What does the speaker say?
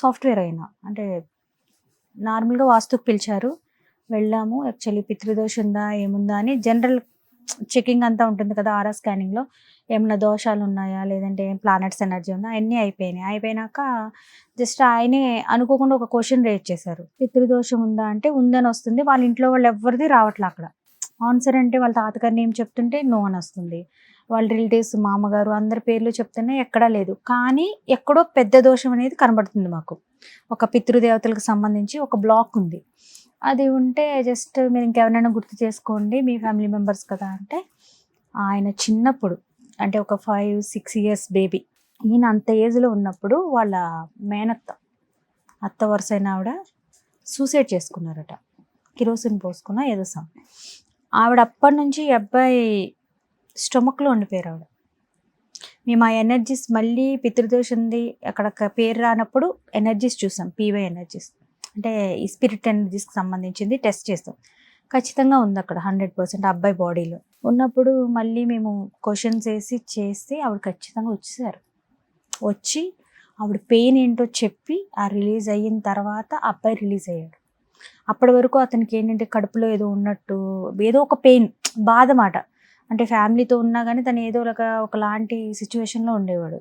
Software ఆయన. అంటే నార్మల్‌గా వాస్తుకి పిలిచారు. వెళ్ళాము. యాక్చువల్లీ పితృదోష ఉందా? ఏముందా? అని జనరల్ చెకింగ్ అంతా ఉంటుంది కదా! ఆరా స్కానింగ్‌లో. ఏమన్నా దోషాలున్నాయా? లేదంటే ప్లానెట్స్ ఎనర్జీ ఉందా? అయన్నీ అయిపోయినాయి. అయిపోయినాక జస్ట్ ఆయనే అనుకోకుండా ఒక క్వెషన్ రైజ్ చేశారు. పితృదోషం ఉందా? అంటే ఉందనొస్తుంది. వాళ్ళ ఇంట్లో వాళ్ళెవ్వరిది రావట్లా అక్కడ. ఆన్సర్ అంటే వాళ్ళ తాతగారి నేమ్ చెప్తుంటే నో అనొస్తుంది. వాళ్ళ రిలేటివ్స్ మామగారు అందరి పేర్లు చెప్తున్నా ఎక్కడా లేదు. కానీ ఎక్కడో పెద్ద దోషం అనేది కనబడుతుంది మాకు. ఒక పితృదేవతలకు సంబంధించి ఒక బ్లాక్ ఉంది. అది ఉంటే జస్ట్ మీరు ఇంకెవరినైనా గుర్తు చేసుకోండి మీ ఫ్యామిలీ మెంబర్స్ కదా అంటే, ఆయన చిన్నప్పుడు అంటే ఒక 5, 6 ఇయర్స్ బేబీ. ఈయన అంత ఏజ్‌లో ఉన్నప్పుడు వాళ్ళ మేనత్త, అత్త వరుసైన ఆవిడ సూసైడ్ చేసుకున్నారట. కిరోసిన్ పోసుకున్న ఏదో ఆవిడ అప్పటినుంచి ఈ అబ్బాయి స్టొమక్‌లో ఉండిపోయారు ఆవిడ. మేము ఆ ఎనర్జీస్ మళ్ళీ పితృదోషంది అక్కడ పేరు రానప్పుడు ఎనర్జీస్ చూసాం. Py energies. అంటే ఈ స్పిరిట్ ఎనర్జీస్‌కి సంబంధించింది టెస్ట్ చేసాం. ఖచ్చితంగా ఉందక్కడ 100% ఆ అబ్బాయి బాడీలో. ఉన్నప్పుడు మళ్ళీ మేము క్వెషన్స్ ఏసి చేస్తే ఆవిడ ఖచ్చితంగా వచ్చేసారు. వచ్చి ఆవిడ పెయిన్ ఏంటో చెప్పి ఆ రిలీజ్ అయిన తర్వాత ఆ అబ్బాయి రిలీజ్ అయ్యాడు. అప్పటి వరకు అతనికి ఏంటంటే కడుపులో ఏదో ఉన్నట్టు ఏదో ఒక పెయిన్ బాధ మాట. అంటే ఫ్యామిలీతో ఉన్నా గానీ తను ఏదో ఒకలాంటి సిచ్యువేషన్‌లో ఉండేవాడు.